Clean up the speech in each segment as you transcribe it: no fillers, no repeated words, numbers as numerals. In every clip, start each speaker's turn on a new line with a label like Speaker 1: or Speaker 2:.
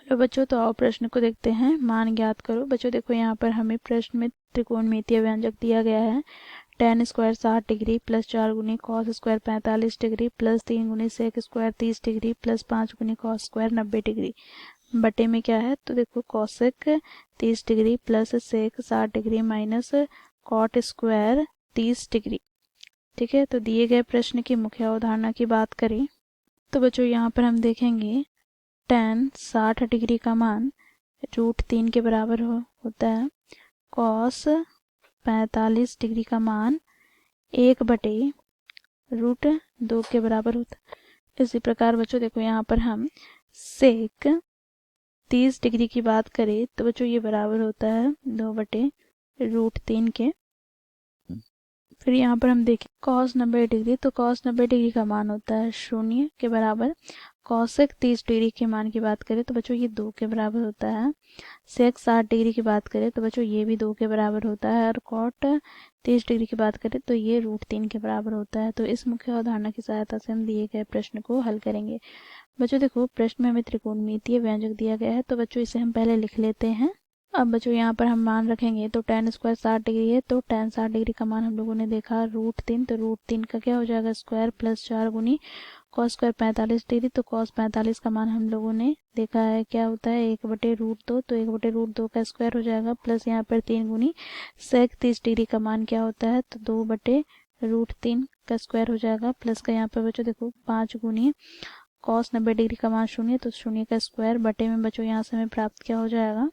Speaker 1: Hello बच्चों, तो आओ प्रश्न को देखते हैं। मान ज्ञात करो। बच्चों देखो, यहाँ पर हमें प्रश्न में त्रिकोणमितीय व्यंजक दिया गया है। tan स्क्वायर 60 डिग्री प्लस 4 गुनी कॉस स्क्वायर 45 डिग्री प्लस 3 गुनी सेक स्क्वायर 30 डिग्री प्लस 5 गुनी कॉस स्क्वायर 90 डिग्री बटे में क्या है। तो देखो cosec 30 degree plus sec 60 degree minus cot square 30 degree. ठीक है, तो दिए गए प्रश्न की मुख्य अवधारणा की बात करें तो बच्चों यहाँ पर हम देखेंगे tan 60 डिग्री का मान √3 के बराबर होता है। कॉस 45 डिग्री का मान 1/√2 के बराबर होता है। इसी प्रकार बच्चों देखो, यहाँ पर हम सेक 30 डिग्री की बात करें तो बच्चों ये बराबर होता है 2/√3 के। फिर यहाँ पर हम देखें कॉस 90 डिग्री, तो कॉस 90 डिग्री का मान होता है 0 के बराबर। कॉसेक 30 डिग्री के मान की बात करें तो बच्चों ये 2 के बराबर होता है। सेक 60 डिग्री की बात करें तो बच्चों ये भी 2 के बराबर होता है। और कॉट 30 डिग्री की बात करें तो ये √3 के बराबर होता है। तो इस मुख्य अवधारणा की सहायता से हम दिए गए प्रश्न को हल करेंगे। बच्चों देखो, प्रश्न में हमें त्रिकोणमितीय व्यंजक दिया गया है, तो बच्चों इसे हम पहले लिख लेते हैं। अब बच्चों यहाँ पर हम मान रखेंगे तो tan स्क्वायर 60 डिग्री है, तो tan 60 डिग्री का मान हम लोगों ने देखा √3, तो √3 का क्या हो जाएगा स्क्वायर प्लस 4 गुनी कॉस स्क्वायर 45 डिग्री, तो कॉस 45 का मान हम लोगों ने देखा है क्या होता है 1/√2, तो 1/√2 का स्क्वायर हो जाएगा प्लस यहाँ पर 3 गुनी सेक 30 डिग्री का मान क्या होता है तो 2/√3 का स्क्वायर हो जाएगा प्लस का यहाँ पर बच्चों देखो 5 गुनी कॉस 90 डिग्री का मान 0, तो 0 का स्क्वायर बटे में बच्चों यहाँ से हमें प्राप्त क्या हो जाएगा।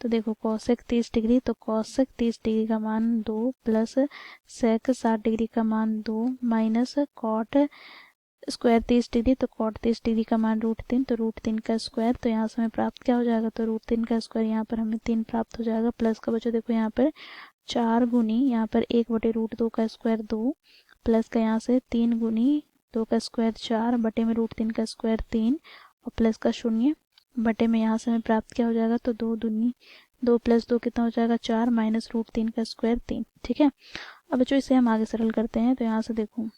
Speaker 1: तो देखो कॉसेक 30 डिग्री, तो कॉसेक 30 डिग्री का मान 2 प्लस सेक 60 डिग्री का मान 2 माइनस कॉट स्क्वायर 30 डिग्री, तो कॉट 30 डिग्री का मान √3, तो √3 का स्क्वायर, तो यहाँ से हमें प्राप्त क्या हो जाएगा तो √3 का स्क्वायर यहाँ पर हमें 3 प्राप्त हो जाएगा प्लस का बच्चों देखो यहाँ पर 4 गुनी यहाँ पर 1/√2 का स्क्वायर 2 प्लस का यहाँ से 3 गुनी 2 का स्क्वायर 4 बटे में √3 का स्क्वायर 3 और प्लस का 0 बटे में यहाँ से हमें प्राप्त क्या हो जाएगा तो 2 दूनी 2 प्लस 2 कितना हो जाएगा 4 माइनस √3 का स्क्वायर 3। ठीक है, अब बच्चों इसे हम आगे सरल करते हैं। तो यहाँ से देखो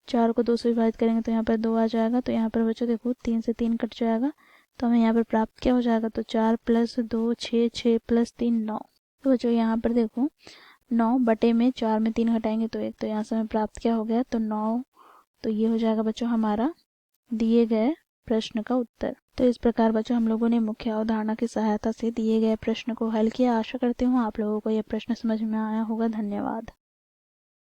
Speaker 1: 4 को 2 से विभाजित करेंगे तो यहाँ पर 2 आ जाएगा, तो यहाँ पर बच्चों देखो 3 से 3 कट जाएगा, तो हमें यहाँ पर प्राप्त क्या हो जाएगा तो 4 प्लस 2 6, 6 प्लस 3 9। तो बच्चों यहाँ पर देखो 9 बटे में 4 में 3 घटाएंगे तो 1, तो यहाँ से हमें प्राप्त क्या हो गया तो 9। तो ये हो जाएगा बच्चों हमारा दिए गए प्रश्न का उत्तर। तो इस प्रकार बच्चों हम लोगों ने मुख्य अवधारणा की सहायता से दिए गए प्रश्न को हल किया। आशा करती हूँ आप लोगों को यह प्रश्न समझ में आया होगा। धन्यवाद।